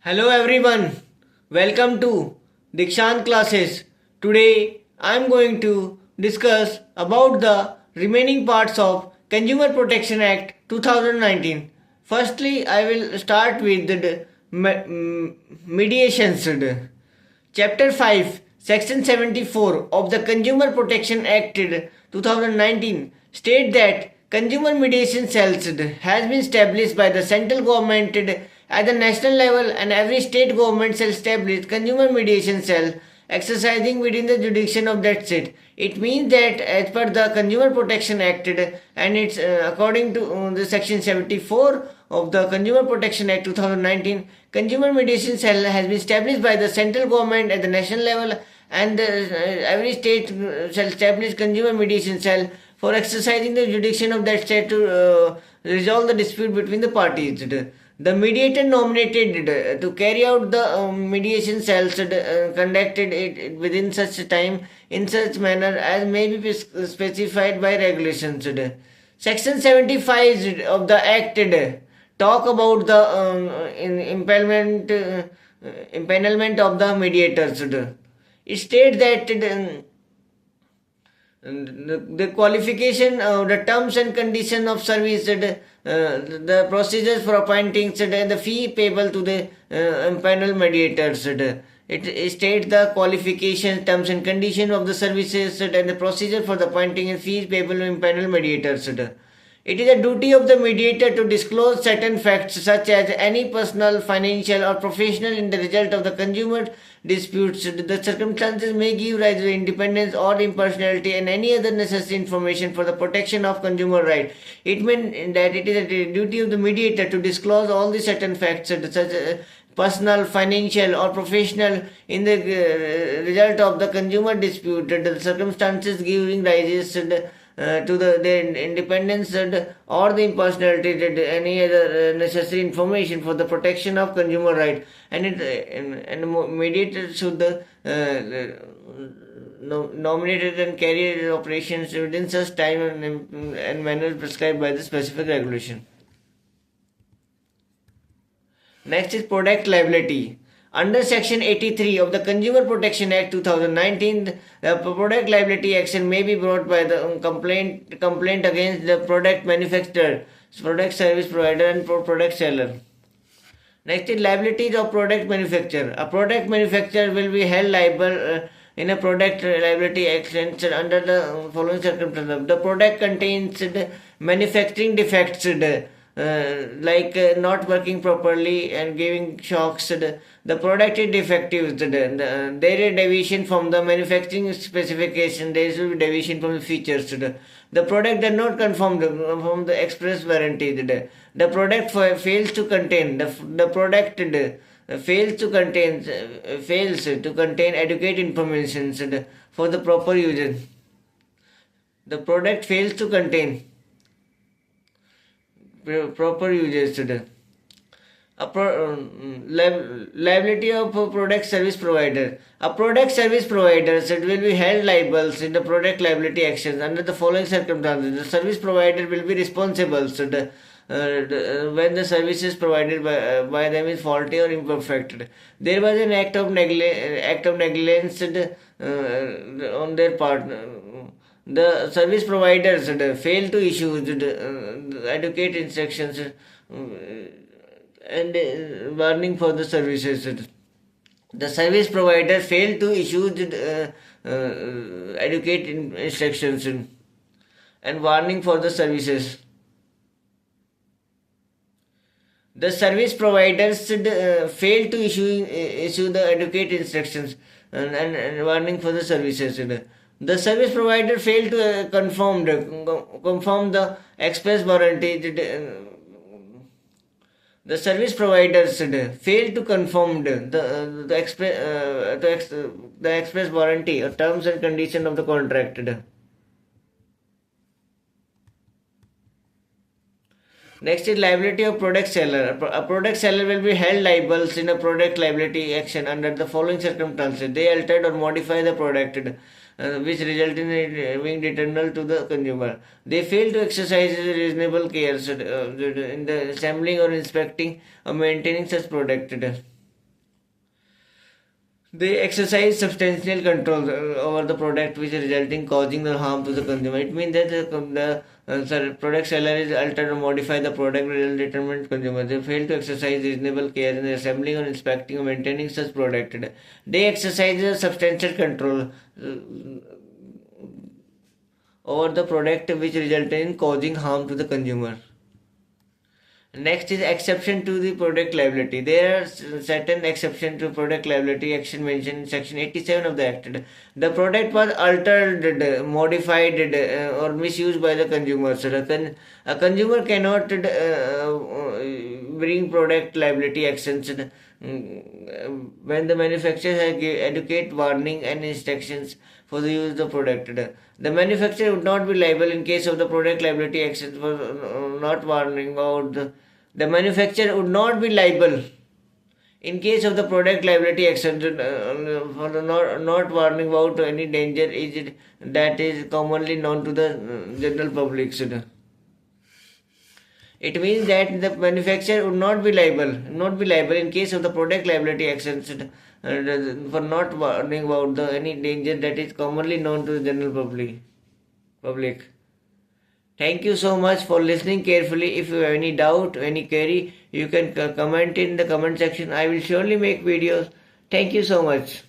Hello everyone, welcome to Dikshant classes. Today I am going to discuss about the remaining parts of Consumer Protection Act 2019. Firstly, I will start with the mediations. Chapter 5, Section 74 of the Consumer Protection Act 2019 state that consumer mediation cells has been established by the central government at the national level, and every state government shall establish consumer mediation cell exercising within the jurisdiction of that state. It means that as per the Consumer Protection Act and it's according to the Section 74 of the Consumer Protection Act 2019, consumer mediation cell has been established by the central government at the national level, and every state shall establish consumer mediation cell for exercising the jurisdiction of that state to resolve the dispute between the parties. The mediator nominated to carry out the mediation cells conducted it within such time in such manner as may be specified by regulations. Section 75 of the Act talk about the impanelment of the mediators. It states that the qualification, the terms and conditions of service, the procedures for appointing, and the fee payable to the impaneled mediators. It states the qualifications, terms and conditions of the services, and the procedure for the appointing and fees payable to impaneled mediators. It is a duty of the mediator to disclose certain facts such as any personal, financial or professional in the result of the consumer disputes. The circumstances may give rise to independence or impartiality and any other necessary information for the protection of consumer right. It means that it is a duty of the mediator to disclose all the certain facts such as personal, financial or professional in the result of the consumer dispute. The circumstances giving rise to the independence or the impartiality, any other necessary information for the protection of consumer right, and mediator should nominated and carry operations within such time and manner prescribed by the specific regulation. Next is product liability. Under Section 83 of the Consumer Protection Act 2019, the product liability action may be brought by the complaint against the product manufacturer, product service provider, and product seller. Next is liabilities of product manufacturer. A product manufacturer will be held liable in a product liability action under the following circumstances. The product contains manufacturing defects like not working properly and giving shocks. The product is defective. There is deviation from the manufacturing specification. There is deviation from the features. The product does not conform from the express warranty. The product fails to contain. The product fails to contain adequate information for the proper user. The product fails to contain proper usage. Liability of a product service provider. A product service provider will be held liable in the product liability actions under the following circumstances. The service provider will be responsible when the services provided by them is faulty or imperfect. There was an act of negligence on their part. The service providers fail to issue adequate instructions and warning for the services. The service provider failed to issue adequate instructions and warning for the services. The service providers fail to issue the adequate instructions and warning for the services. The service provider failed to confirm the express warranty. The service providers failed to confirm the express warranty or terms and conditions of the contract. Next is liability of product seller. A product seller will be held liable in a product liability action under the following circumstances. They altered or modify the product which result in it being detrimental to the consumer. They fail to exercise reasonable care in the assembling or inspecting or maintaining such product. They exercise substantial control over the product, which is resulting causing the harm to the consumer. It means that the product seller is altered or modify the product will determine consumer. They fail to exercise reasonable care in assembling or inspecting or maintaining such product. They exercise a substantial control over the product, which result in causing harm to the consumer. Next is exception to the product liability. There are certain exceptions to product liability action mentioned in section 87 of the Act. The product was altered, modified, or misused by the consumer. So a consumer cannot bring product liability actions when the manufacturer has adequate warning and instructions for the use of the product. The manufacturer would not be liable in case of the product liability actions for not warning about the manufacturer would not be liable in case of the product liability actions for the not warning about any danger that is commonly known to the general public. It means that the manufacturer would not be liable in case of the product liability actions for not warning about any danger that is commonly known to the general public. Thank you so much for listening carefully. If you have any doubt, any query, you can comment in the comment section. I will surely make videos. Thank you so much.